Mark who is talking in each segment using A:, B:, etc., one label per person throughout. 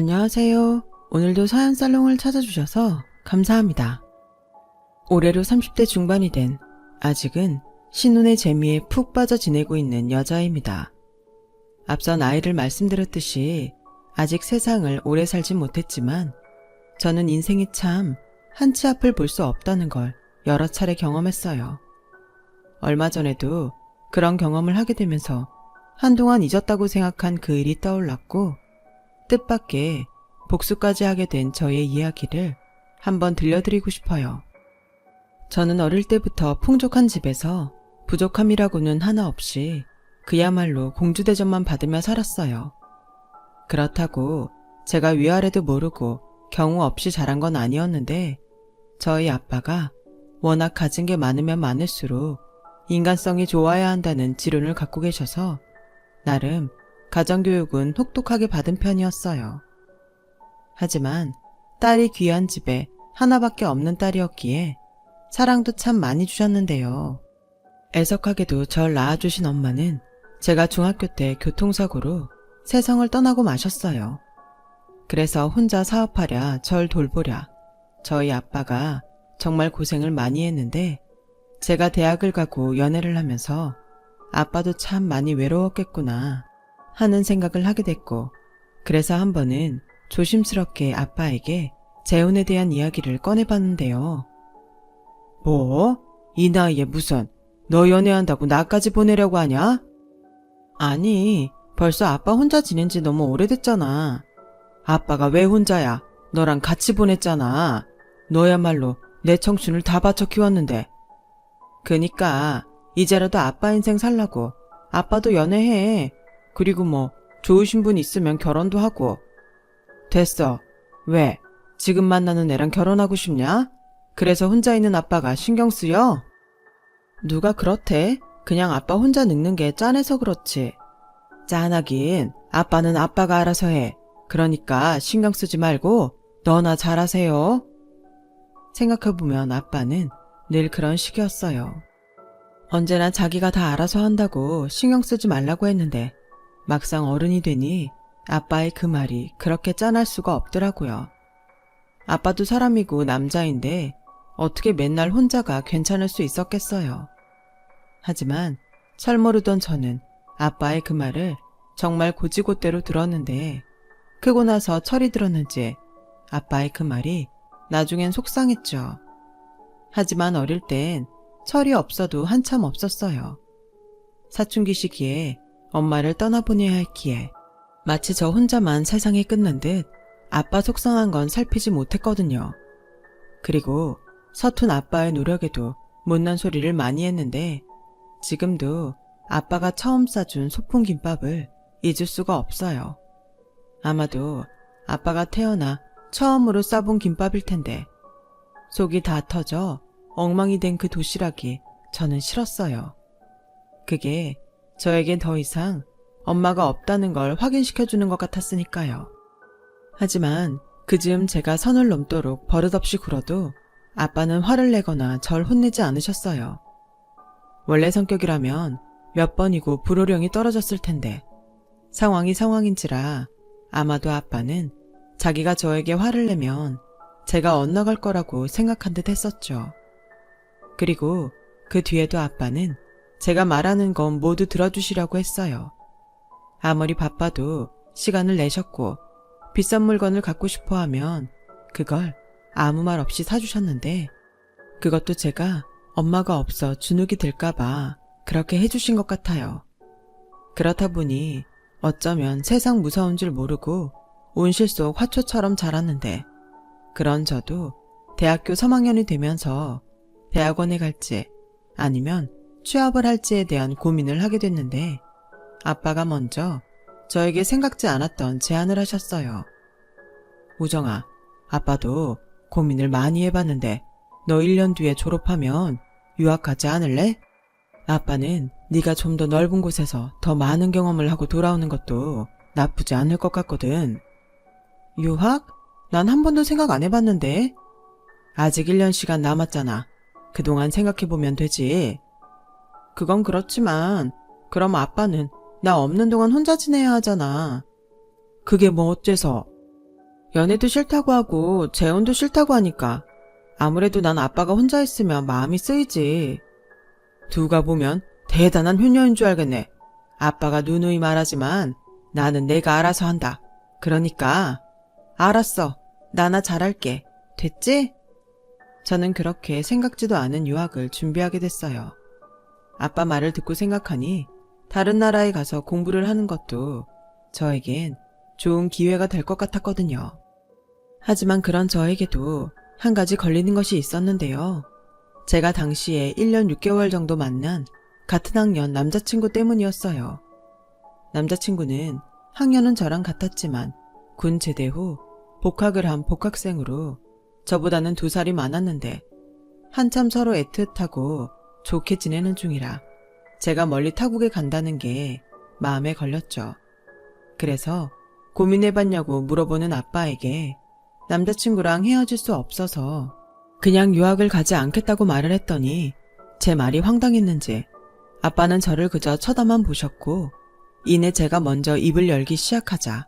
A: 안녕하세요. 오늘도 사연살롱을 찾아주셔서 감사합니다. 올해로 30대 중반이 된 아직은 신혼의 재미에 푹 빠져 지내고 있는 여자입니다. 앞서 나이를 말씀드렸듯이 아직 세상을 오래 살진 못했지만 저는 인생이 참 한 치 앞을 볼 수 없다는 걸 여러 차례 경험했어요. 얼마 전에도 그런 경험을 하게 되면서 한동안 잊었다고 생각한 그 일이 떠올랐고 뜻밖의 복수까지 하게 된 저의 이야기를 한번 들려드리고 싶어요. 저는 어릴 때부터 풍족한 집에서 부족함이라고는 하나 없이 그야말로 공주대접만 받으며 살았어요. 그렇다고 제가 위아래도 모르고 경우 없이 자란 건 아니었는데 저희 아빠가 워낙 가진 게 많으면 많을수록 인간성이 좋아야 한다는 지론을 갖고 계셔서 나름 가정교육은 혹독하게 받은 편이었어요. 하지만 딸이 귀한 집에 하나밖에 없는 딸이었기에 사랑도 참 많이 주셨는데요. 애석하게도 절 낳아주신 엄마는 제가 중학교 때 교통사고로 세상을 떠나고 마셨어요. 그래서 혼자 사업하랴 절 돌보랴 저희 아빠가 정말 고생을 많이 했는데 제가 대학을 가고 연애를 하면서 아빠도 참 많이 외로웠겠구나 하는 생각을 하게 됐고 그래서 한 번은 조심스럽게 아빠에게 재혼에 대한 이야기를 꺼내봤는데요. 뭐? 이 나이에 무슨 너 연애한다고 나까지 보내려고 하냐? 아니 벌써 아빠 혼자 지낸 지 너무 오래됐잖아. 아빠가 왜 혼자야? 너랑 같이 보냈잖아. 너야말로 내 청춘을 다 바쳐 키웠는데. 그니까 이제라도 아빠 인생 살라고 아빠도 연애해. 그리고 뭐 좋으신 분 있으면 결혼도 하고. 됐어. 왜? 지금 만나는 애랑 결혼하고 싶냐? 그래서 혼자 있는 아빠가 신경 쓰여? 누가 그렇대? 그냥 아빠 혼자 늙는 게 짠해서 그렇지. 짠하긴 아빠는 아빠가 알아서 해. 그러니까 신경 쓰지 말고 너나 잘하세요. 생각해보면 아빠는 늘 그런 식이었어요. 언제나 자기가 다 알아서 한다고 신경 쓰지 말라고 했는데 막상 어른이 되니 아빠의 그 말이 그렇게 짠할 수가 없더라고요. 아빠도 사람이고 남자인데 어떻게 맨날 혼자가 괜찮을 수 있었겠어요. 하지만 철모르던 저는 아빠의 그 말을 정말 고지고대로 들었는데 크고 나서 철이 들었는지 아빠의 그 말이 나중엔 속상했죠. 하지만 어릴 땐 철이 없어도 한참 없었어요. 사춘기 시기에 엄마를 떠나보내야 했기에 마치 저 혼자만 세상이 끝난 듯 아빠 속상한 건 살피지 못했거든요. 그리고 서툰 아빠의 노력에도 못난 소리를 많이 했는데 지금도 아빠가 처음 싸준 소풍김밥을 잊을 수가 없어요. 아마도 아빠가 태어나 처음으로 싸본 김밥일 텐데 속이 다 터져 엉망이 된 그 도시락이 저는 싫었어요. 그게 저에겐 더 이상 엄마가 없다는 걸 확인시켜주는 것 같았으니까요. 하지만 그즈음 제가 선을 넘도록 버릇없이 굴어도 아빠는 화를 내거나 절 혼내지 않으셨어요. 원래 성격이라면 몇 번이고 불호령이 떨어졌을 텐데 상황이 상황인지라 아마도 아빠는 자기가 저에게 화를 내면 제가 엇나갈 거라고 생각한 듯 했었죠. 그리고 그 뒤에도 아빠는 제가 말하는 건 모두 들어주시라고 했어요. 아무리 바빠도 시간을 내셨고 비싼 물건을 갖고 싶어 하면 그걸 아무 말 없이 사주셨는데 그것도 제가 엄마가 없어 주눅이 들까봐 그렇게 해주신 것 같아요. 그렇다 보니 어쩌면 세상 무서운 줄 모르고 온실 속 화초처럼 자랐는데 그런 저도 대학교 3학년이 되면서 대학원에 갈지 아니면 취업을 할지에 대한 고민을 하게 됐는데 아빠가 먼저 저에게 생각지 않았던 제안을 하셨어요. 우정아, 아빠도 고민을 많이 해봤는데 너 1년 뒤에 졸업하면 유학 가지 않을래? 아빠는 네가 좀 더 넓은 곳에서 더 많은 경험을 하고 돌아오는 것도 나쁘지 않을 것 같거든. 유학? 난 한 번도 생각 안 해봤는데. 아직 1년 시간 남았잖아. 그동안 생각해보면 되지. 그건 그렇지만 그럼 아빠는 나 없는 동안 혼자 지내야 하잖아. 그게 뭐 어째서? 연애도 싫다고 하고 재혼도 싫다고 하니까 아무래도 난 아빠가 혼자 있으면 마음이 쓰이지. 누가 보면 대단한 효녀인 줄 알겠네. 아빠가 누누이 말하지만 나는 내가 알아서 한다. 그러니까 알았어. 나나 잘할게. 됐지? 저는 그렇게 생각지도 않은 유학을 준비하게 됐어요. 아빠 말을 듣고 생각하니 다른 나라에 가서 공부를 하는 것도 저에겐 좋은 기회가 될 것 같았거든요. 하지만 그런 저에게도 한 가지 걸리는 것이 있었는데요. 제가 당시에 1년 6개월 정도 만난 같은 학년 남자친구 때문이었어요. 남자친구는 학년은 저랑 같았지만 군 제대 후 복학을 한 복학생으로 저보다는 2살이 많았는데 한참 서로 애틋하고 좋게 지내는 중이라 제가 멀리 타국에 간다는 게 마음에 걸렸죠. 그래서 고민해봤냐고 물어보는 아빠에게 남자친구랑 헤어질 수 없어서 그냥 유학을 가지 않겠다고 말을 했더니 제 말이 황당했는지 아빠는 저를 그저 쳐다만 보셨고 이내 제가 먼저 입을 열기 시작하자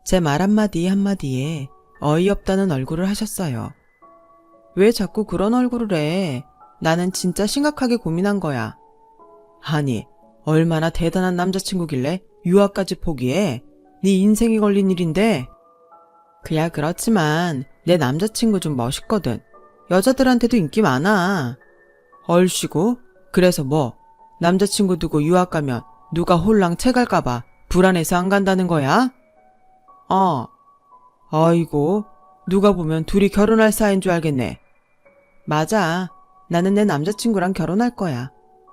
A: 제 말 한마디 한마디에 어이없다는 얼굴을 하셨어요. 왜 자꾸 그런 얼굴을 해? 나는 진짜 심각하게 고민한 거야. 아니, 얼마나 대단한 남자친구길래 유학까지 포기해? 네 인생이 걸린 일인데. 그야 그렇지만 내 남자친구 좀 멋있거든. 여자들한테도 인기 많아. 얼씨구? 그래서 뭐? 남자친구 두고 유학 가면 누가 홀랑 채갈까봐 불안해서 안 간다는 거야? 아이고, 누가 보면 둘이 결혼할 사이인 줄 알겠네. 맞아. 나는 내 남자친구랑 결혼할 거야.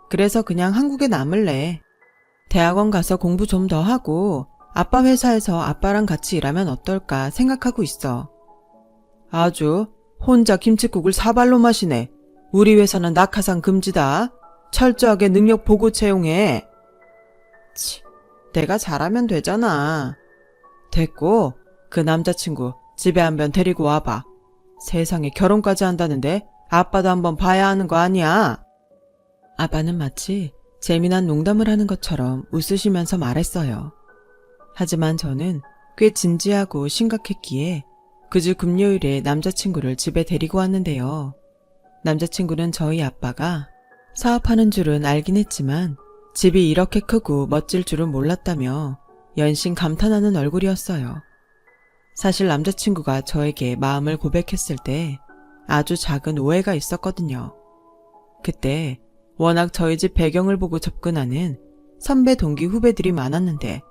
A: 그래서 그냥 한국에 남을래. 대학원 가서 공부 좀 더 하고 아빠 회사에서 아빠랑 같이 일하면 어떨까 생각하고 있어. 아주 혼자 김칫국을 사발로 마시네. 우리 회사는 낙하산 금지다. 철저하게 능력 보고 채용해. 치, 내가 잘하면 되잖아. 됐고 그 남자친구 집에 한번 데리고 와봐. 세상에 결혼까지 한다는데 아빠도 한번 봐야 하는 거 아니야? 아빠는 마치 재미난 농담을 하는 것처럼 웃으시면서 말했어요. 하지만 저는 꽤 진지하고 심각했기에 그 주 금요일에 남자친구를 집에 데리고 왔는데요. 남자친구는 저희 아빠가 사업하는 줄은 알긴 했지만 집이 이렇게 크고 멋질 줄은 몰랐다며 연신 감탄하는 얼굴이었어요. 사실 남자친구가 저에게 마음을 고백했을 때 아주 작은 오해가 있었거든요. 그때 워낙 저희 집 배경을 보고 접근하는 선배 동기 후배들이 많았는데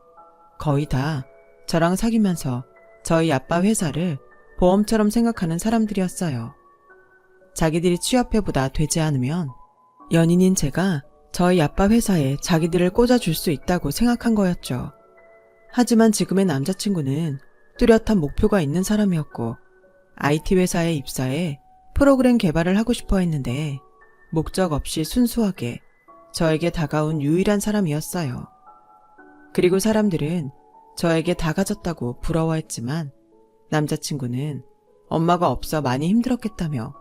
A: 거의 다 저랑 사귀면서 저희 아빠 회사를 보험처럼 생각하는 사람들이었어요. 자기들이 취업해보다 되지 않으면 연인인 제가 저희 아빠 회사에 자기들을 꽂아줄 수 있다고 생각한 거였죠. 하지만 지금의 남자친구는 뚜렷한 목표가 있는 사람이었고 IT 회사에 입사해 프로그램 개발을 하고 싶어 했는데 목적 없이 순수하게 저에게 다가온 유일한 사람이었어요. 그리고 사람들은 저에게 다 가졌다고 부러워했지만 남자친구는 엄마가 없어 많이 힘들었겠다며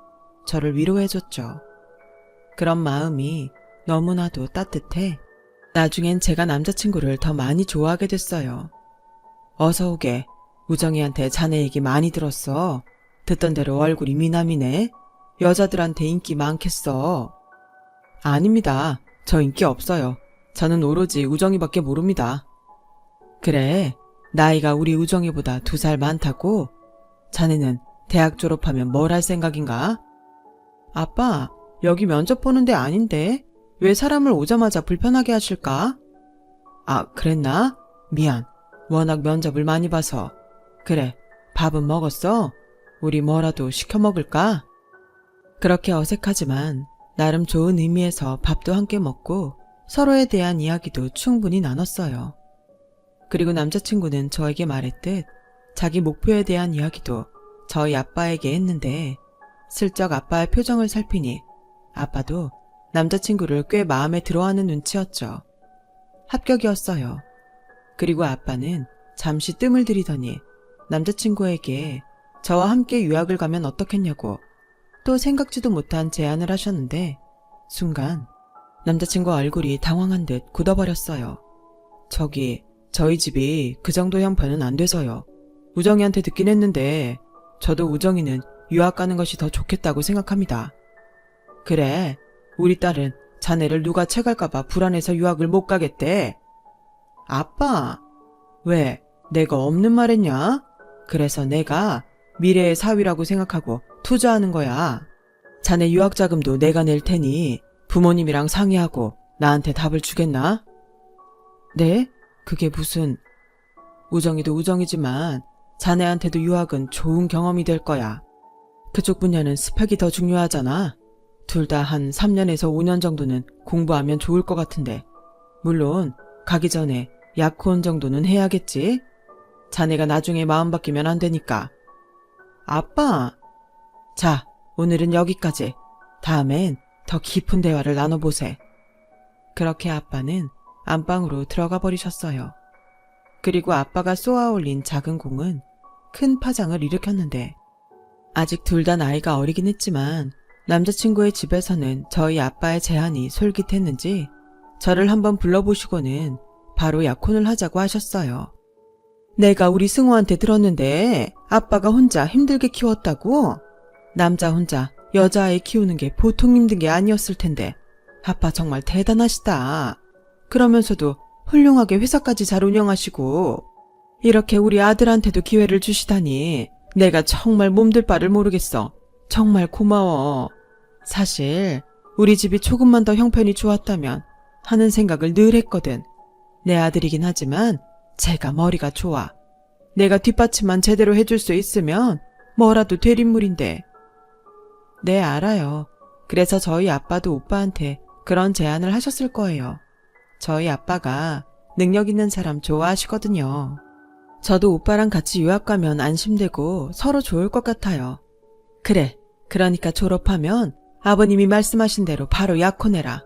A: 저를 위로해줬죠. 그런 마음이 너무나도 따뜻해 나중엔 제가 남자친구를 더 많이 좋아하게 됐어요. 어서 오게. 우정이한테 자네 얘기 많이 들었어. 듣던 대로 얼굴이 미남이네. 여자들한테 인기 많겠어. 아닙니다. 저 인기 없어요. 저는 오로지 우정이밖에 모릅니다. 그래, 나이가 우리 우정이보다 2살 많다고? 자네는 대학 졸업하면 뭘 할 생각인가? 아빠, 여기 면접 보는 데 아닌데 왜 사람을 오자마자 불편하게 하실까? 아, 그랬나? 미안. 워낙 면접을 많이 봐서. 그래, 밥은 먹었어? 우리 뭐라도 시켜 먹을까? 그렇게 어색하지만 나름 좋은 의미에서 밥도 함께 먹고 서로에 대한 이야기도 충분히 나눴어요. 그리고 남자친구는 저에게 말했듯 자기 목표에 대한 이야기도 저희 아빠에게 했는데 슬쩍 아빠의 표정을 살피니 아빠도 남자친구를 꽤 마음에 들어하는 눈치였죠. 합격이었어요. 그리고 아빠는 잠시 뜸을 들이더니 남자친구에게 저와 함께 유학을 가면 어떻겠냐고 또 생각지도 못한 제안을 하셨는데 순간 남자친구 얼굴이 당황한 듯 굳어버렸어요. 저희 집이 그 정도 형편은 안 돼서요. 우정이한테 듣긴 했는데 저도 우정이는 유학 가는 것이 더 좋겠다고 생각합니다. 그래, 우리 딸은 자네를 누가 채갈까봐 불안해서 유학을 못 가겠대. 아빠, 왜 내가 없는 말 했냐? 그래서 내가 미래의 사위라고 생각하고 투자하는 거야. 자네 유학 자금도 내가 낼 테니 부모님이랑 상의하고 나한테 답을 주겠나? 네? 그게 무슨... 우정이도 우정이지만 자네한테도 유학은 좋은 경험이 될 거야. 그쪽 분야는 스펙이 더 중요하잖아. 둘 다 한 3년에서 5년 정도는 공부하면 좋을 것 같은데. 물론 가기 전에 약혼 정도는 해야겠지? 자네가 나중에 마음 바뀌면 안 되니까. 아빠! 자, 오늘은 여기까지. 다음엔 더 깊은 대화를 나눠보세. 그렇게 아빠는 안방으로 들어가 버리셨어요. 그리고 아빠가 쏘아 올린 작은 공은 큰 파장을 일으켰는데, 아직 둘 다 나이가 어리긴 했지만 남자친구의 집에서는 저희 아빠의 제안이 솔깃했는지 저를 한번 불러보시고는 바로 약혼을 하자고 하셨어요. 내가 우리 승호한테 들었는데 아빠가 혼자 힘들게 키웠다고? 남자 혼자 여자아이 키우는 게 보통 힘든 게 아니었을 텐데 아빠 정말 대단하시다. 그러면서도 훌륭하게 회사까지 잘 운영하시고 이렇게 우리 아들한테도 기회를 주시다니 내가 정말 몸둘 바를 모르겠어. 정말 고마워. 사실 우리 집이 조금만 더 형편이 좋았다면 하는 생각을 늘 했거든. 내 아들이긴 하지만 제가 머리가 좋아. 내가 뒷받침만 제대로 해줄 수 있으면 뭐라도 될 인물인데. 네, 알아요. 그래서 저희 아빠도 오빠한테 그런 제안을 하셨을 거예요. 저희 아빠가 능력 있는 사람 좋아하시거든요. 저도 오빠랑 같이 유학 가면 안심되고 서로 좋을 것 같아요. 그래, 그러니까 졸업하면 아버님이 말씀하신 대로 바로 약혼해라.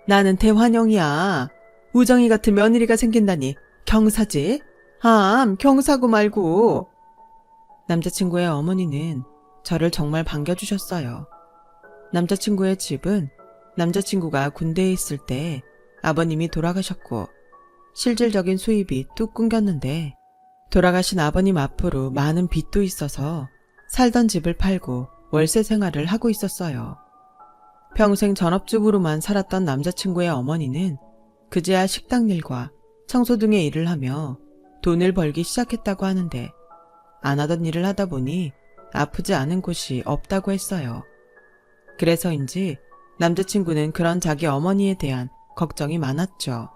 A: 나는 대환영이야. 우정이 같은 며느리가 생긴다니 경사지? 경사고 말고. 남자친구의 어머니는 저를 정말 반겨주셨어요. 남자친구의 집은 남자친구가 군대에 있을 때 아버님이 돌아가셨고 실질적인 수입이 뚝 끊겼는데 돌아가신 아버님 앞으로 많은 빚도 있어서 살던 집을 팔고 월세 생활을 하고 있었어요. 평생 전업주부로만 살았던 남자친구의 어머니는 그제야 식당 일과 청소 등의 일을 하며 돈을 벌기 시작했다고 하는데 안 하던 일을 하다 보니 아프지 않은 곳이 없다고 했어요. 그래서인지 남자친구는 그런 자기 어머니에 대한 걱정이 많았죠.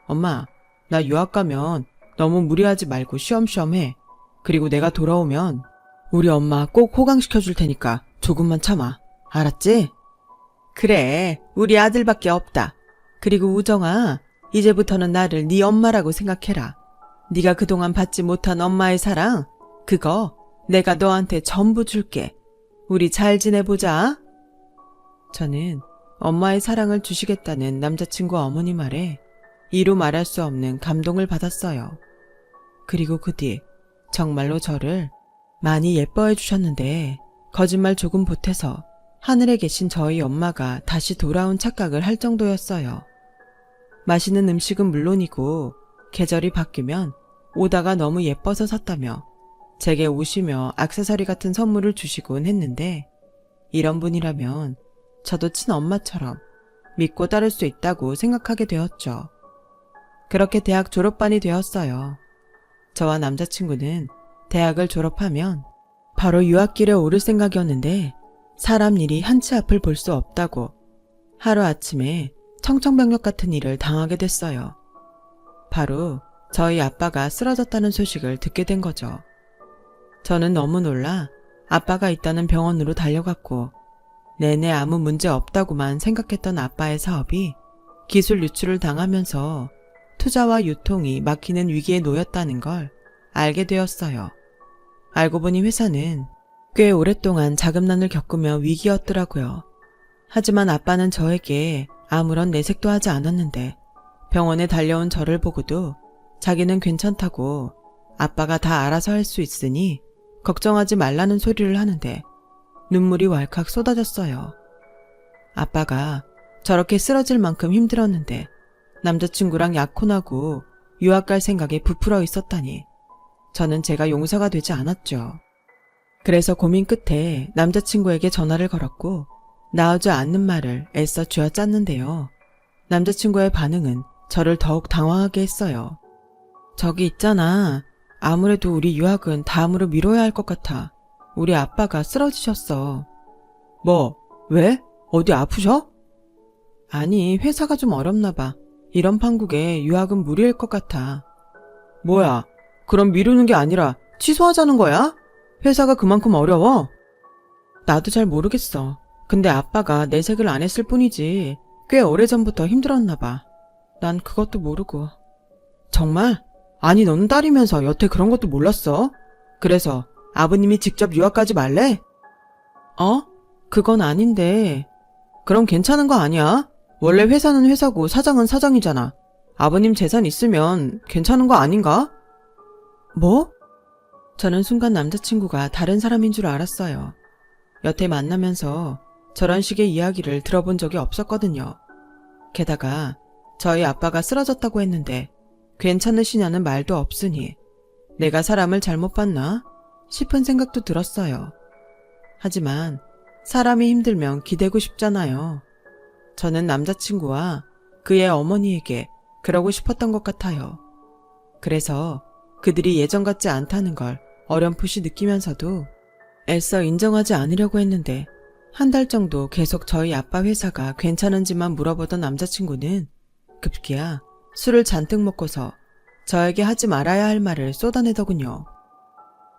A: 엄마, 나 유학 가면 너무 무리하지 말고 쉬엄쉬엄 해. 그리고 내가 돌아오면 우리 엄마 꼭 호강시켜 줄 테니까 조금만 참아. 알았지? 그래, 우리 아들밖에 없다. 그리고 우정아, 이제부터는 나를 네 엄마라고 생각해라. 네가 그동안 받지 못한 엄마의 사랑, 그거 내가 너한테 전부 줄게. 우리 잘 지내보자. 저는 엄마의 사랑을 주시겠다는 남자친구 어머니 말에 이루 말할 수 없는 감동을 받았어요. 그리고 그 뒤 정말로 저를 많이 예뻐해 주셨는데 거짓말 조금 보태서 하늘에 계신 저희 엄마가 다시 돌아온 착각을 할 정도였어요. 맛있는 음식은 물론이고 계절이 바뀌면 오다가 너무 예뻐서 샀다며 제게 옷이며 액세서리 같은 선물을 주시곤 했는데 이런 분이라면 저도 친엄마처럼 믿고 따를 수 있다고 생각하게 되었죠. 그렇게 대학 졸업반이 되었어요. 저와 남자친구는 대학을 졸업하면 바로 유학길에 오를 생각이었는데 사람 일이 한치 앞을 볼 수 없다고 하루아침에 청천벽력 같은 일을 당하게 됐어요. 바로 저희 아빠가 쓰러졌다는 소식을 듣게 된 거죠. 저는 너무 놀라 아빠가 있다는 병원으로 달려갔고 내내 아무 문제 없다고만 생각했던 아빠의 사업이 기술 유출을 당하면서 투자와 유통이 막히는 위기에 놓였다는 걸 알게 되었어요. 알고 보니 회사는 꽤 오랫동안 자금난을 겪으며 위기였더라고요. 하지만 아빠는 저에게 아무런 내색도 하지 않았는데 병원에 달려온 저를 보고도 자기는 괜찮다고 아빠가 다 알아서 할 수 있으니 걱정하지 말라는 소리를 하는데 눈물이 왈칵 쏟아졌어요. 아빠가 저렇게 쓰러질 만큼 힘들었는데 남자친구랑 약혼하고 유학 갈 생각에 부풀어 있었다니 저는 제가 용서가 되지 않았죠. 그래서 고민 끝에 남자친구에게 전화를 걸었고 나오지 않는 말을 애써 쥐어짰는데요. 남자친구의 반응은 저를 더욱 당황하게 했어요. 저기 있잖아. 아무래도 우리 유학은 다음으로 미뤄야 할 것 같아. 우리 아빠가 쓰러지셨어. 뭐? 왜? 어디 아프셔? 아니, 회사가 좀 어렵나 봐. 이런 판국에 유학은 무리일 것 같아. 뭐야? 그럼 미루는 게 아니라 취소하자는 거야? 회사가 그만큼 어려워? 나도 잘 모르겠어. 근데 아빠가 내색을 안 했을 뿐이지 꽤 오래전부터 힘들었나 봐. 난 그것도 모르고. 정말? 아니 너는 딸이면서 여태 그런 것도 몰랐어? 그래서 아버님이 직접 유학 가지 말래? 그건 아닌데. 그럼 괜찮은 거 아니야? 원래 회사는 회사고 사장은 사장이잖아. 아버님 재산 있으면 괜찮은 거 아닌가? 뭐? 저는 순간 남자친구가 다른 사람인 줄 알았어요. 여태 만나면서 저런 식의 이야기를 들어본 적이 없었거든요. 게다가 저희 아빠가 쓰러졌다고 했는데 괜찮으시냐는 말도 없으니 내가 사람을 잘못 봤나 싶은 생각도 들었어요. 하지만 사람이 힘들면 기대고 싶잖아요. 저는 남자친구와 그의 어머니에게 그러고 싶었던 것 같아요. 그래서 그들이 예전 같지 않다는 걸 어렴풋이 느끼면서도 애써 인정하지 않으려고 했는데 한 달 정도 계속 저희 아빠 회사가 괜찮은지만 물어보던 남자친구는 급기야 술을 잔뜩 먹고서 저에게 하지 말아야 할 말을 쏟아내더군요.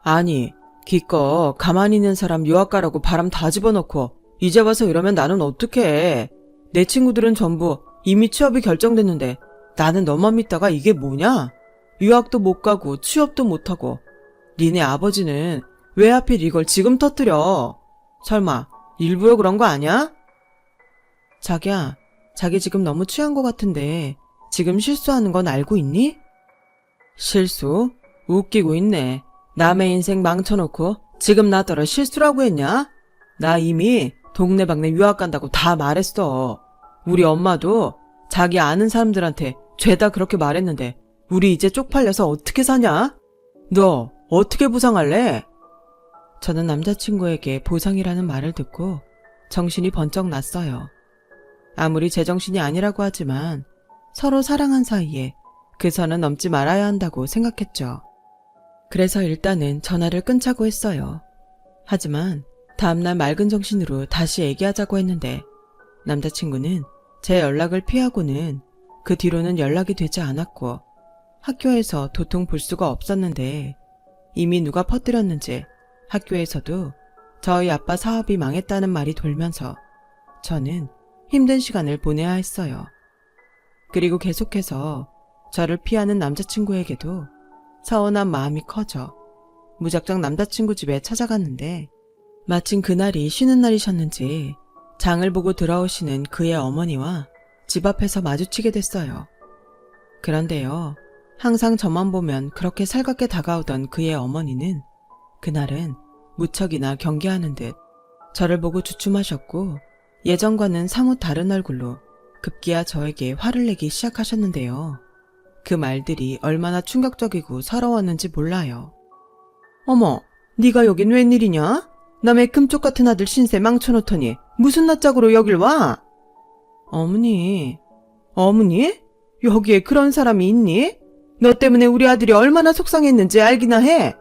A: 아니, 기껏 가만히 있는 사람 유학 가라고 바람 다 집어넣고 이제 와서 이러면 나는 어떡해. 내 친구들은 전부 이미 취업이 결정됐는데 나는 너만 믿다가 이게 뭐냐? 유학도 못 가고 취업도 못 하고 니네 아버지는 왜 하필 이걸 지금 터뜨려? 설마 일부러 그런 거 아니야? 자기야, 자기 지금 너무 취한 것 같은데 지금 실수하는 건 알고 있니? 실수? 웃기고 있네. 남의 인생 망쳐놓고 지금 나더러 실수라고 했냐? 나 이미 동네방네 유학 간다고 다 말했어. 우리 엄마도 자기 아는 사람들한테 죄다 그렇게 말했는데 우리 이제 쪽팔려서 어떻게 사냐? 너 어떻게 보상할래? 저는 남자친구에게 보상이라는 말을 듣고 정신이 번쩍 났어요. 아무리 제정신이 아니라고 하지만 서로 사랑한 사이에 그 선은 넘지 말아야 한다고 생각했죠. 그래서 일단은 전화를 끊자고 했어요. 하지만 다음날 맑은 정신으로 다시 얘기하자고 했는데 남자친구는 제 연락을 피하고는 그 뒤로는 연락이 되지 않았고 학교에서 도통 볼 수가 없었는데 이미 누가 퍼뜨렸는지 학교에서도 저희 아빠 사업이 망했다는 말이 돌면서 저는 힘든 시간을 보내야 했어요. 그리고 계속해서 저를 피하는 남자친구에게도 서운한 마음이 커져 무작정 남자친구 집에 찾아갔는데 마침 그날이 쉬는 날이셨는지 장을 보고 들어오시는 그의 어머니와 집 앞에서 마주치게 됐어요. 그런데요, 항상 저만 보면 그렇게 살갑게 다가오던 그의 어머니는 그날은 무척이나 경계하는 듯 저를 보고 주춤하셨고 예전과는 사뭇 다른 얼굴로 급기야 저에게 화를 내기 시작하셨는데요. 그 말들이 얼마나 충격적이고 서러웠는지 몰라요. 어머, 네가 여긴 웬일이냐? 남의 금쪽 같은 아들 신세 망쳐놓더니 무슨 낯짝으로 여길 와? 어머니, 여기에 그런 사람이 있니? 너 때문에 우리 아들이 얼마나 속상했는지 알기나 해?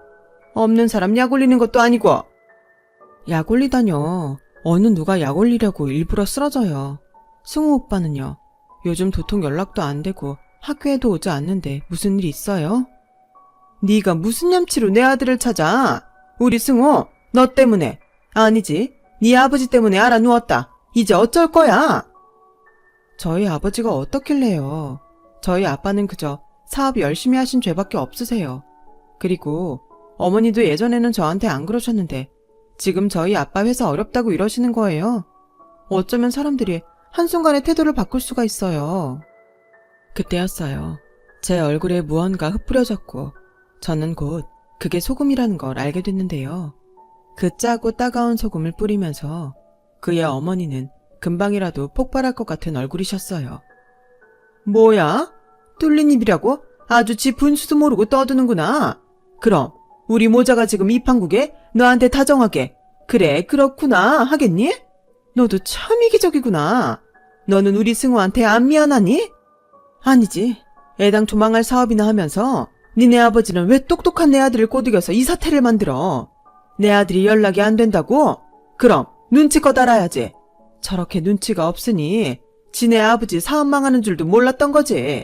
A: 없는 사람 약 올리는 것도 아니고. 약 올리다뇨. 어느 누가 약 올리려고 일부러 쓰러져요. 승우 오빠는요. 요즘 도통 연락도 안 되고 학교에도 오지 않는데 무슨 일 있어요? 네가 무슨 냠치로 내 아들을 찾아? 우리 승우 너 때문에. 아니지, 네 아버지 때문에 알아 누웠다. 이제 어쩔 거야? 저희 아버지가 어떻길래요. 저희 아빠는 그저 사업 열심히 하신 죄밖에 없으세요. 그리고 어머니도 예전에는 저한테 안 그러셨는데 지금 저희 아빠 회사 어렵다고 이러시는 거예요. 어쩌면 사람들이 한순간에 태도를 바꿀 수가 있어요. 그때였어요. 제 얼굴에 무언가 흩뿌려졌고 저는 곧 그게 소금이라는 걸 알게 됐는데요. 그 짜고 따가운 소금을 뿌리면서 그의 어머니는 금방이라도 폭발할 것 같은 얼굴이셨어요. 뭐야? 뚫린 입이라고? 아주 지 분수도 모르고 떠드는구나. 그럼 우리 모자가 지금 이 판국에 너한테 다정하게 그래 그렇구나 하겠니? 너도 참 이기적이구나. 너는 우리 승우한테 안 미안하니? 아니지. 애당초 망할 사업이나 하면서 니네 아버지는 왜 똑똑한 내 아들을 꼬드겨서 이 사태를 만들어? 내 아들이 연락이 안 된다고? 그럼 눈치껏 알아야지. 저렇게 눈치가 없으니 지네 아버지 사업 망하는 줄도 몰랐던 거지.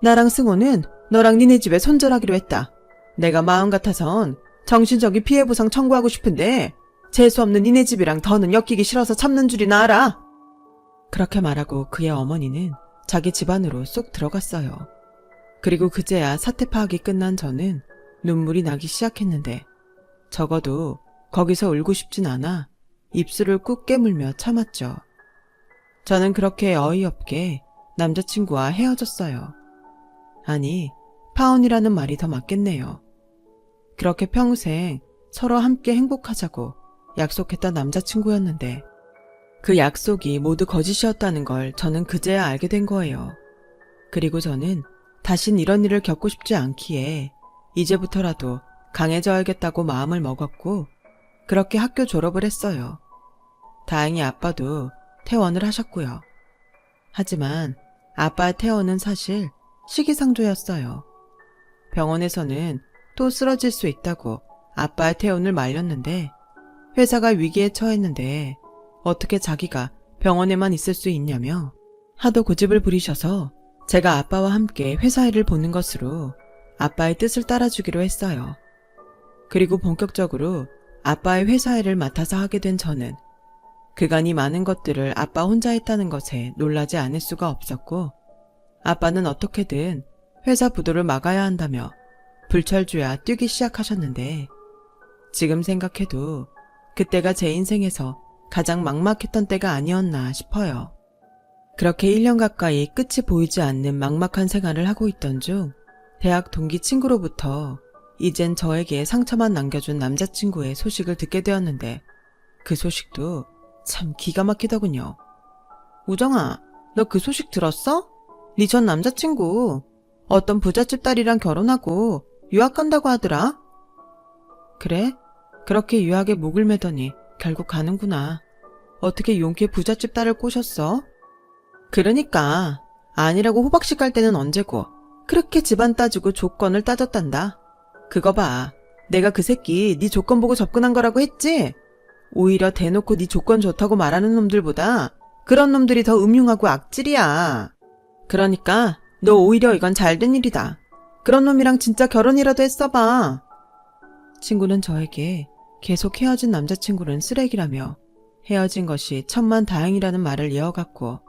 A: 나랑 승호는 너랑 니네 집에 손절하기로 했다. 내가 마음 같아선 정신적인 피해보상 청구하고 싶은데 재수없는 니네 집이랑 더는 엮이기 싫어서 참는 줄이나 알아. 그렇게 말하고 그의 어머니는 자기 집안으로 쏙 들어갔어요. 그리고 그제야 사태 파악이 끝난 저는 눈물이 나기 시작했는데 적어도 거기서 울고 싶진 않아 입술을 꾹 깨물며 참았죠. 저는 그렇게 어이없게 남자친구와 헤어졌어요. 아니, 파혼이라는 말이 더 맞겠네요. 그렇게 평생 서로 함께 행복하자고 약속했던 남자친구였는데 그 약속이 모두 거짓이었다는 걸 저는 그제야 알게 된 거예요. 그리고 저는 다신 이런 일을 겪고 싶지 않기에 이제부터라도 강해져야겠다고 마음을 먹었고 그렇게 학교 졸업을 했어요. 다행히 아빠도 퇴원을 하셨고요. 하지만 아빠의 퇴원은 사실 시기상조였어요. 병원에서는 또 쓰러질 수 있다고 아빠의 퇴원을 말렸는데 회사가 위기에 처했는데 어떻게 자기가 병원에만 있을 수 있냐며 하도 고집을 부리셔서 제가 아빠와 함께 회사 일을 보는 것으로 아빠의 뜻을 따라주기로 했어요. 그리고 본격적으로 아빠의 회사 일을 맡아서 하게 된 저는 그간이 많은 것들을 아빠 혼자 했다는 것에 놀라지 않을 수가 없었고 아빠는 어떻게든 회사 부도를 막아야 한다며 불철주야 뛰기 시작하셨는데 지금 생각해도 그때가 제 인생에서 가장 막막했던 때가 아니었나 싶어요. 그렇게 1년 가까이 끝이 보이지 않는 막막한 생활을 하고 있던 중 대학 동기 친구로부터 이젠 저에게 상처만 남겨준 남자친구의 소식을 듣게 되었는데 그 소식도 참 기가 막히더군요. 우정아, 너 그 소식 들었어? 네 전 남자친구 어떤 부잣집 딸이랑 결혼하고 유학 간다고 하더라. 그래? 그렇게 유학에 목을 매더니 결국 가는구나. 어떻게 용케 부잣집 딸을 꼬셨어? 그러니까 아니라고 호박씨 깔 때는 언제고 그렇게 집안 따지고 조건을 따졌단다. 그거 봐. 내가 그 새끼 네 조건 보고 접근한 거라고 했지? 오히려 대놓고 네 조건 좋다고 말하는 놈들보다 그런 놈들이 더 음흉하고 악질이야. 그러니까 너 오히려 이건 잘된 일이다. 그런 놈이랑 진짜 결혼이라도 했어봐. 친구는 저에게 계속 헤어진 남자친구는 쓰레기라며 헤어진 것이 천만다행이라는 말을 이어갔고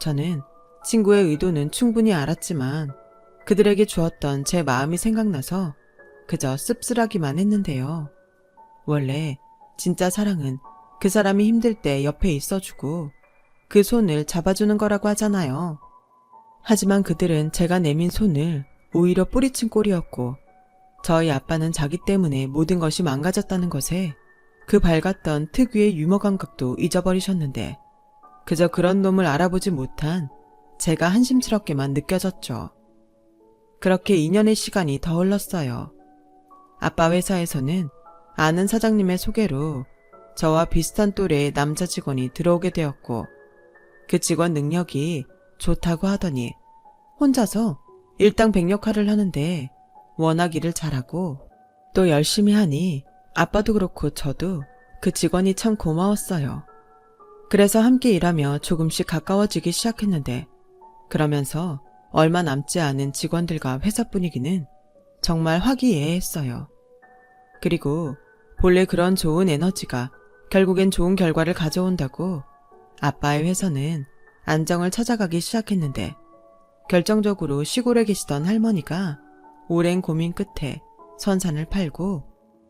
A: 저는 친구의 의도는 충분히 알았지만 그들에게 주었던 제 마음이 생각나서 그저 씁쓸하기만 했는데요. 원래 진짜 사랑은 그 사람이 힘들 때 옆에 있어주고 그 손을 잡아주는 거라고 하잖아요. 하지만 그들은 제가 내민 손을 오히려 뿌리친 꼴이었고 저희 아빠는 자기 때문에 모든 것이 망가졌다는 것에 그 밝았던 특유의 유머 감각도 잊어버리셨는데 그저 그런 놈을 알아보지 못한 제가 한심스럽게만 느껴졌죠. 그렇게 2년의 시간이 더 흘렀어요. 아빠 회사에서는 아는 사장님의 소개로 저와 비슷한 또래의 남자 직원이 들어오게 되었고 그 직원 능력이 좋다고 하더니 혼자서 일당백력화를 하는데 워낙 일을 잘하고 또 열심히 하니 아빠도 그렇고 저도 그 직원이 참 고마웠어요. 그래서 함께 일하며 조금씩 가까워지기 시작했는데 그러면서 얼마 남지 않은 직원들과 회사 분위기는 정말 화기애애했어요. 그리고 본래 그런 좋은 에너지가 결국엔 좋은 결과를 가져온다고 아빠의 회사는 안정을 찾아가기 시작했는데 결정적으로 시골에 계시던 할머니가 오랜 고민 끝에 선산을 팔고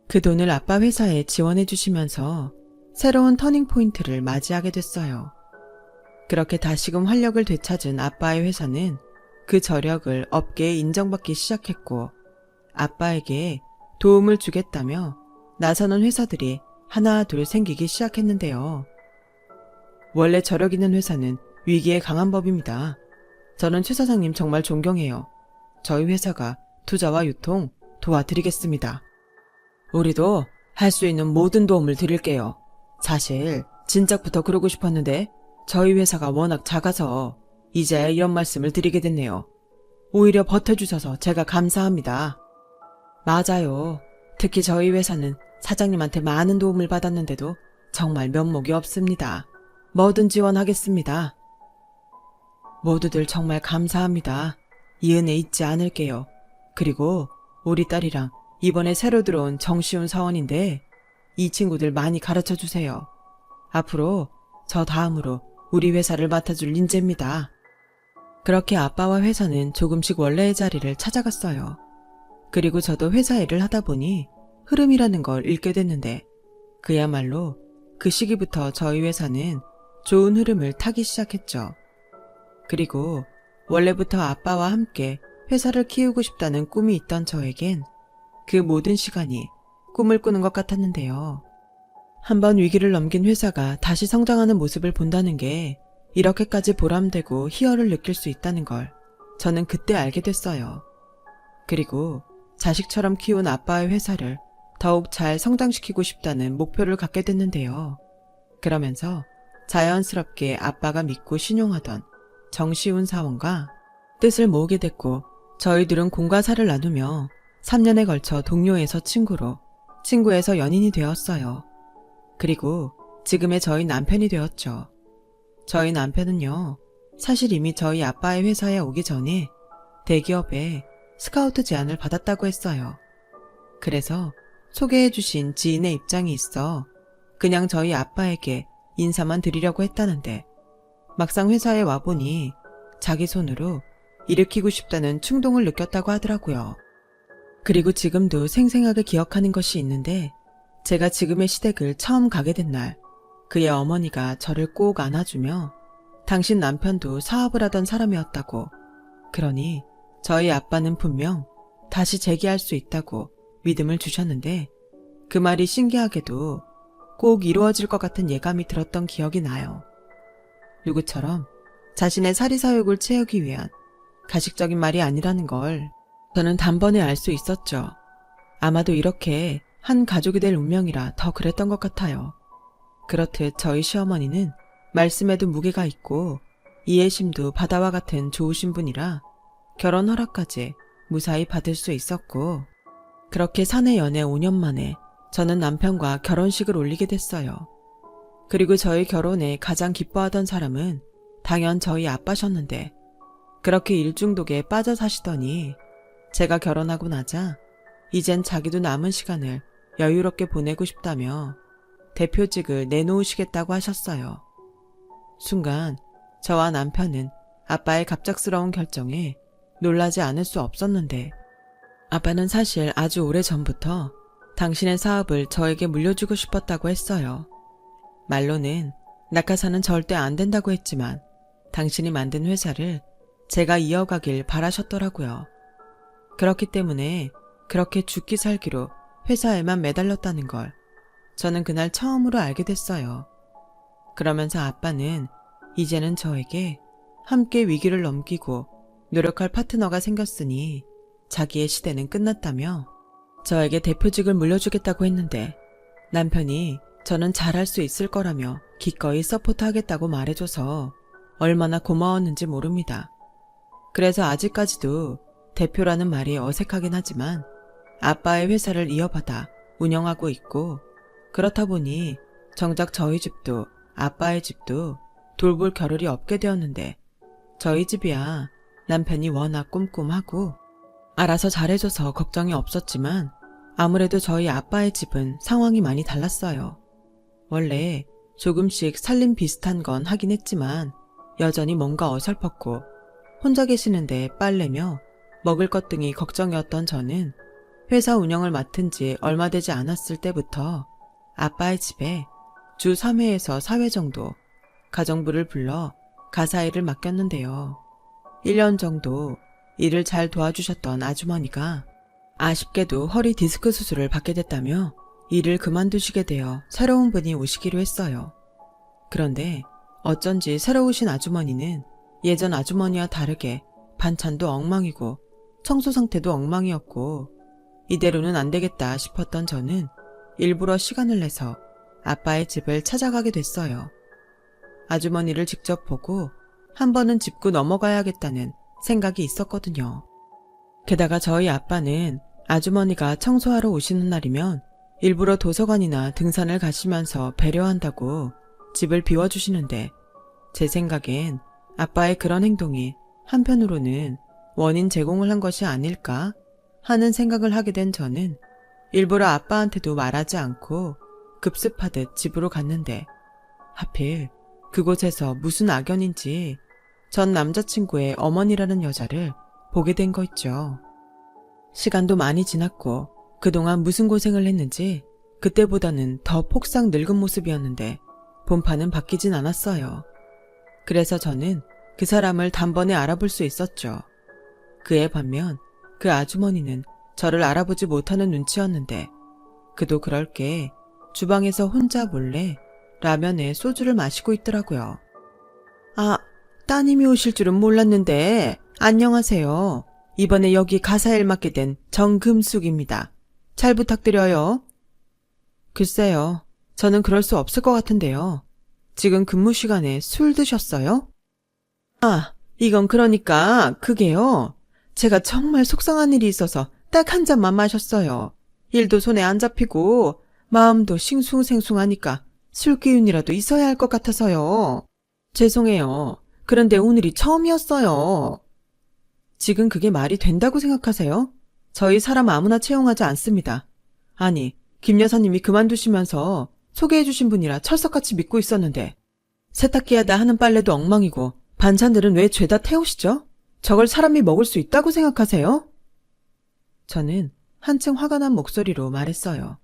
A: 그 돈을 아빠 회사에 지원해 주시면서 새로운 터닝포인트를 맞이하게 됐어요. 그렇게 다시금 활력을 되찾은 아빠의 회사는 그 저력을 업계에 인정받기 시작했고 아빠에게 도움을 주겠다며 나서는 회사들이 하나 둘 생기기 시작했는데요. 원래 저력 있는 회사는 위기에 강한 법입니다. 저는 최 사장님 정말 존경해요. 저희 회사가 투자와 유통, 도와드리겠습니다. 우리도 할 수 있는 모든 도움을 드릴게요. 사실 진작부터 그러고 싶었는데 저희 회사가 워낙 작아서 이제야 이런 말씀을 드리게 됐네요. 오히려 버텨주셔서 제가 감사합니다. 맞아요. 특히 저희 회사는 사장님한테 많은 도움을 받았는데도 정말 면목이 없습니다. 뭐든 지원하겠습니다. 모두들 정말 감사합니다. 이 은혜 잊지 않을게요. 그리고 우리 딸이랑 이번에 새로 들어온 정시훈 사원인데 이 친구들 많이 가르쳐 주세요. 앞으로 저 다음으로 우리 회사를 맡아줄 인재입니다. 그렇게 아빠와 회사는 조금씩 원래의 자리를 찾아갔어요. 그리고 저도 회사 일을 하다 보니 흐름이라는 걸 읽게 됐는데 그야말로 그 시기부터 저희 회사는 좋은 흐름을 타기 시작했죠. 그리고 원래부터 아빠와 함께 회사를 키우고 싶다는 꿈이 있던 저에겐 그 모든 시간이 꿈을 꾸는 것 같았는데요. 한번 위기를 넘긴 회사가 다시 성장하는 모습을 본다는 게 이렇게까지 보람되고 희열을 느낄 수 있다는 걸 저는 그때 알게 됐어요. 그리고 자식처럼 키운 아빠의 회사를 더욱 잘 성장시키고 싶다는 목표를 갖게 됐는데요. 그러면서 자연스럽게 아빠가 믿고 신용하던 정시훈 사원과 뜻을 모으게 됐고 저희들은 공과 사를 나누며 3년에 걸쳐 동료에서 친구로, 친구에서 연인이 되었어요. 그리고 지금의 저희 남편이 되었죠. 저희 남편은요, 사실 이미 저희 아빠의 회사에 오기 전에 대기업에 스카우트 제안을 받았다고 했어요. 그래서 소개해주신 지인의 입장이 있어 그냥 저희 아빠에게 인사만 드리려고 했다는데 막상 회사에 와보니 자기 손으로 일으키고 싶다는 충동을 느꼈다고 하더라고요. 그리고 지금도 생생하게 기억하는 것이 있는데 제가 지금의 시댁을 처음 가게 된 날 그의 어머니가 저를 꼭 안아주며 당신 남편도 사업을 하던 사람이었다고, 그러니 저희 아빠는 분명 다시 재기할 수 있다고 믿음을 주셨는데 그 말이 신기하게도 꼭 이루어질 것 같은 예감이 들었던 기억이 나요. 누구처럼 자신의 사리사욕을 채우기 위한 가식적인 말이 아니라는 걸 저는 단번에 알 수 있었죠. 아마도 이렇게 한 가족이 될 운명이라 더 그랬던 것 같아요. 그렇듯 저희 시어머니는 말씀에도 무게가 있고 이해심도 바다와 같은 좋으신 분이라 결혼 허락까지 무사히 받을 수 있었고, 그렇게 사내 연애 5년 만에 저는 남편과 결혼식을 올리게 됐어요. 그리고 저희 결혼에 가장 기뻐하던 사람은 당연 저희 아빠셨는데 그렇게 일중독에 빠져 사시더니 제가 결혼하고 나자 이젠 자기도 남은 시간을 여유롭게 보내고 싶다며 대표직을 내놓으시겠다고 하셨어요. 순간 저와 남편은 아빠의 갑작스러운 결정에 놀라지 않을 수 없었는데 아빠는 사실 아주 오래전부터 당신의 사업을 저에게 물려주고 싶었다고 했어요. 말로는 낙하산은 절대 안 된다고 했지만 당신이 만든 회사를 제가 이어가길 바라셨더라고요. 그렇기 때문에 그렇게 죽기 살기로 회사에만 매달렸다는 걸 저는 그날 처음으로 알게 됐어요. 그러면서 아빠는 이제는 저에게 함께 위기를 넘기고 노력할 파트너가 생겼으니 자기의 시대는 끝났다며 저에게 대표직을 물려주겠다고 했는데 남편이 저는 잘할 수 있을 거라며 기꺼이 서포트하겠다고 말해줘서 얼마나 고마웠는지 모릅니다. 그래서 아직까지도 대표라는 말이 어색하긴 하지만 아빠의 회사를 이어받아 운영하고 있고, 그렇다 보니 정작 저희 집도 아빠의 집도 돌볼 겨를이 없게 되었는데 저희 집이야 남편이 워낙 꼼꼼하고 알아서 잘해줘서 걱정이 없었지만 아무래도 저희 아빠의 집은 상황이 많이 달랐어요. 원래 조금씩 살림 비슷한 건 하긴 했지만 여전히 뭔가 어설펐고 혼자 계시는데 빨래며 먹을 것 등이 걱정이었던 저는 회사 운영을 맡은 지 얼마 되지 않았을 때부터 아빠의 집에 주 3회에서 4회 정도 가정부를 불러 가사일을 맡겼는데요. 1년 정도 일을 잘 도와주셨던 아주머니가 아쉽게도 허리 디스크 수술을 받게 됐다며 일을 그만두시게 되어 새로운 분이 오시기로 했어요. 그런데 어쩐지 새로 오신 아주머니는 예전 아주머니와 다르게 반찬도 엉망이고 청소 상태도 엉망이었고 이대로는 안 되겠다 싶었던 저는 일부러 시간을 내서 아빠의 집을 찾아가게 됐어요. 아주머니를 직접 보고 한 번은 짚고 넘어가야겠다는 생각이 있었거든요. 게다가 저희 아빠는 아주머니가 청소하러 오시는 날이면 일부러 도서관이나 등산을 가시면서 배려한다고 집을 비워주시는데 제 생각엔 아빠의 그런 행동이 한편으로는 원인 제공을 한 것이 아닐까 하는 생각을 하게 된 저는 일부러 아빠한테도 말하지 않고 급습하듯 집으로 갔는데 하필 그곳에서 무슨 악연인지 전 남자친구의 어머니라는 여자를 보게 된 거 있죠. 시간도 많이 지났고 그동안 무슨 고생을 했는지 그때보다는 더 폭삭 늙은 모습이었는데 본판은 바뀌진 않았어요. 그래서 저는 그 사람을 단번에 알아볼 수 있었죠. 그에 반면 그 아주머니는 저를 알아보지 못하는 눈치였는데 그도 그럴 게 주방에서 혼자 몰래 라면에 소주를 마시고 있더라고요. 아, 따님이 오실 줄은 몰랐는데 안녕하세요. 이번에 여기 가사일 맡게 된 정금숙입니다. 잘 부탁드려요. 글쎄요. 저는 그럴 수 없을 것 같은데요. 지금 근무 시간에 술 드셨어요? 아, 이건 그러니까 그게요. 제가 정말 속상한 일이 있어서 딱 한 잔만 마셨어요. 일도 손에 안 잡히고 마음도 싱숭생숭하니까 술 기운이라도 있어야 할 것 같아서요. 죄송해요. 그런데 오늘이 처음이었어요. 지금 그게 말이 된다고 생각하세요? 저희 사람 아무나 채용하지 않습니다. 아니, 김 여사님이 그만두시면서 소개해 주신 분이라 철석같이 믿고 있었는데 세탁기 하다 하는 빨래도 엉망이고 반찬들은 왜 죄다 태우시죠? 저걸 사람이 먹을 수 있다고 생각하세요? 저는 한층 화가 난 목소리로 말했어요.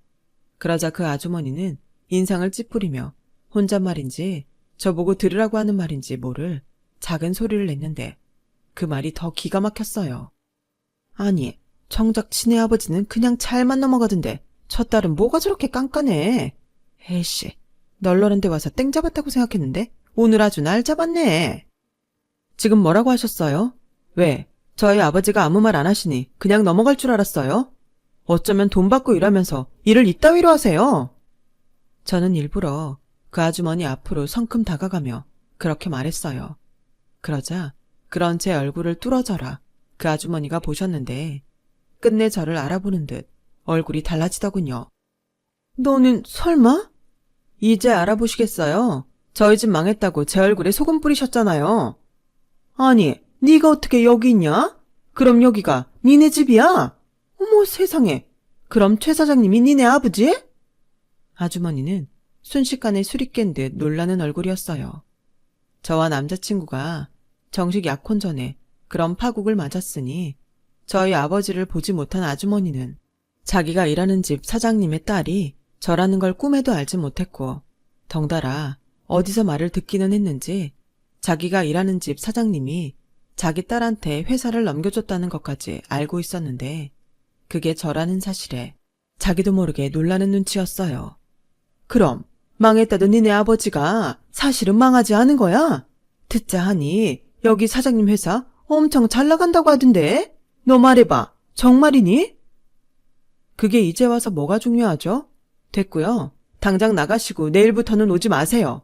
A: 그러자 그 아주머니는 인상을 찌푸리며 혼잣말인지 저보고 들으라고 하는 말인지 모를 작은 소리를 냈는데 그 말이 더 기가 막혔어요. 아니, 정작 친애 아버지는 그냥 잘만 넘어가던데 저 딸은 뭐가 저렇게 깐깐해. 에이씨, 널널한 데 와서 땡 잡았다고 생각했는데 오늘 아주 날 잡았네. 지금 뭐라고 하셨어요? 왜? 저희 아버지가 아무 말 안 하시니 그냥 넘어갈 줄 알았어요? 어쩌면 돈 받고 일하면서 일을 이따위로 하세요? 저는 일부러 그 아주머니 앞으로 성큼 다가가며 그렇게 말했어요. 그러자 그런 제 얼굴을 뚫어져라 그 아주머니가 보셨는데 끝내 저를 알아보는 듯 얼굴이 달라지더군요. 너는 설마? 이제 알아보시겠어요? 저희 집 망했다고 제 얼굴에 소금 뿌리셨잖아요. 아니, 네가 어떻게 여기 있냐? 그럼 여기가 니네 집이야? 어머 세상에. 그럼 최 사장님이 니네 아버지? 아주머니는 순식간에 술이 깬 듯 놀라는 얼굴이었어요. 저와 남자친구가 정식 약혼 전에 그런 파국을 맞았으니 저희 아버지를 보지 못한 아주머니는 자기가 일하는 집 사장님의 딸이 저라는 걸 꿈에도 알지 못했고 덩달아 어디서 말을 듣기는 했는지 자기가 일하는 집 사장님이 자기 딸한테 회사를 넘겨줬다는 것까지 알고 있었는데 그게 저라는 사실에 자기도 모르게 놀라는 눈치였어요. 그럼 망했다던 니네 아버지가 사실은 망하지 않은 거야? 듣자 하니 여기 사장님 회사 엄청 잘 나간다고 하던데? 너 말해봐. 정말이니? 그게 이제 와서 뭐가 중요하죠? 됐고요. 당장 나가시고 내일부터는 오지 마세요.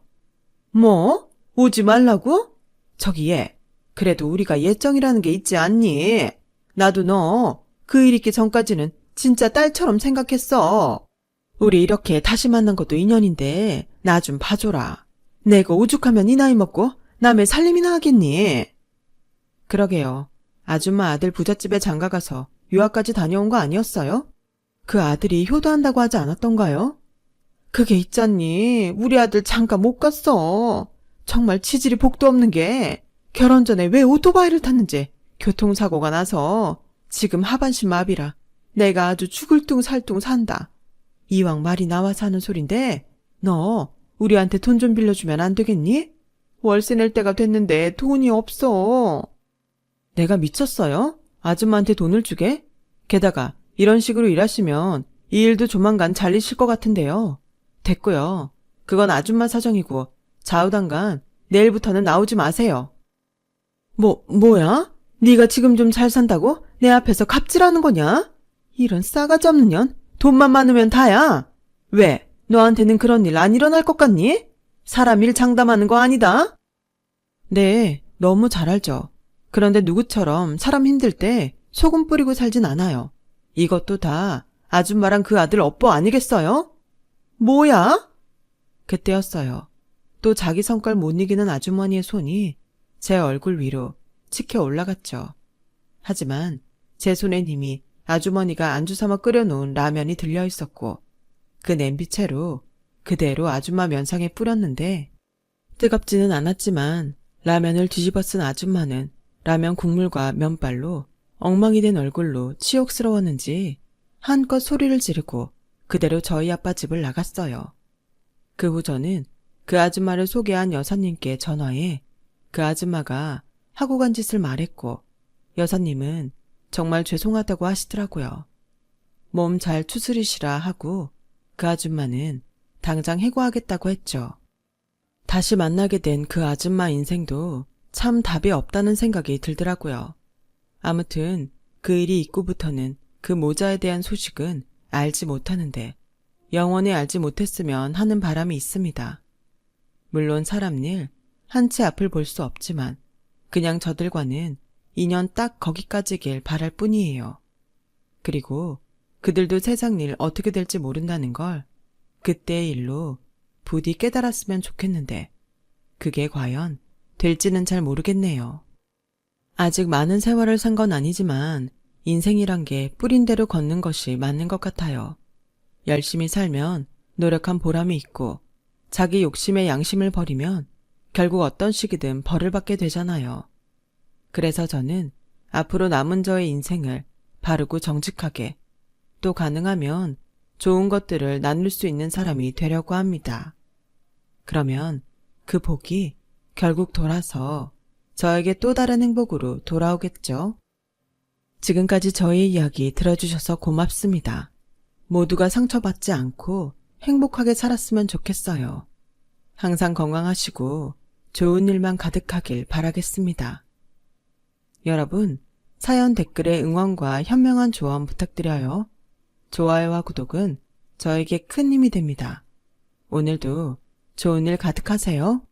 A: 뭐? 오지 말라고? 저기 얘. 그래도 우리가 예정이라는 게 있지 않니? 나도 너 그 일 있기 전까지는 진짜 딸처럼 생각했어. 우리 이렇게 다시 만난 것도 인연인데 나 좀 봐줘라. 내가 오죽하면 이 나이 먹고 남의 살림이나 하겠니? 그러게요. 아줌마 아들 부잣집에 장가가서 유학까지 다녀온 거 아니었어요? 그 아들이 효도한다고 하지 않았던가요? 그게 있잖니. 우리 아들 장가 못 갔어. 정말 치질이 복도 없는 게 결혼 전에 왜 오토바이를 탔는지 교통사고가 나서 지금 하반신 마비라 내가 아주 죽을 둥 살 둥 산다. 이왕 말이 나와서 하는 소린데 너 우리한테 돈 좀 빌려주면 안 되겠니? 월세 낼 때가 됐는데 돈이 없어. 내가 미쳤어요? 아줌마한테 돈을 주게? 게다가 이런 식으로 일하시면 이 일도 조만간 잘리실 것 같은데요. 됐고요. 그건 아줌마 사정이고 좌우당간 내일부터는 나오지 마세요. 뭐야? 네가 지금 좀 잘 산다고 내 앞에서 갑질하는 거냐? 이런 싸가지 없는 년? 돈만 많으면 다야. 왜? 너한테는 그런 일 안 일어날 것 같니? 사람 일 장담하는 거 아니다? 네, 너무 잘 알죠. 그런데 누구처럼 사람 힘들 때 소금 뿌리고 살진 않아요. 이것도 다 아줌마랑 그 아들 업보 아니겠어요? 뭐야? 그때였어요. 또 자기 성깔 못 이기는 아주머니의 손이 제 얼굴 위로 치켜 올라갔죠. 하지만 제 손엔 이미 아주머니가 안주 삼아 끓여놓은 라면이 들려 있었고 그 냄비채로 그대로 아줌마 면상에 뿌렸는데 뜨겁지는 않았지만 라면을 뒤집어 쓴 아줌마는 라면 국물과 면발로 엉망이 된 얼굴로 치욕스러웠는지 한껏 소리를 지르고 그대로 저희 아빠 집을 나갔어요. 그 후 저는 그 아줌마를 소개한 여사님께 전화해 그 아줌마가 하고 간 짓을 말했고 여사님은 정말 죄송하다고 하시더라고요. 몸 잘 추스리시라 하고 그 아줌마는 당장 해고하겠다고 했죠. 다시 만나게 된 그 아줌마 인생도 참 답이 없다는 생각이 들더라고요. 아무튼 그 일이 있고부터는 그 모자에 대한 소식은 알지 못하는데 영원히 알지 못했으면 하는 바람이 있습니다. 물론 사람 일 한 채 앞을 볼 수 없지만 그냥 저들과는 인연 딱 거기까지길 바랄 뿐이에요. 그리고 그들도 세상 일 어떻게 될지 모른다는 걸 그때의 일로 부디 깨달았으면 좋겠는데 그게 과연 될지는 잘 모르겠네요. 아직 많은 세월을 산 건 아니지만 인생이란 게 뿌린 대로 걷는 것이 맞는 것 같아요. 열심히 살면 노력한 보람이 있고 자기 욕심에 양심을 버리면 결국 어떤 식이든 벌을 받게 되잖아요. 그래서 저는 앞으로 남은 저의 인생을 바르고 정직하게 또 가능하면 좋은 것들을 나눌 수 있는 사람이 되려고 합니다. 그러면 그 복이 결국 돌아서 저에게 또 다른 행복으로 돌아오겠죠. 지금까지 저의 이야기 들어주셔서 고맙습니다. 모두가 상처받지 않고 행복하게 살았으면 좋겠어요. 항상 건강하시고 좋은 일만 가득하길 바라겠습니다. 여러분, 사연 댓글에 응원과 현명한 조언 부탁드려요. 좋아요와 구독은 저에게 큰 힘이 됩니다. 오늘도 좋은 일 가득하세요.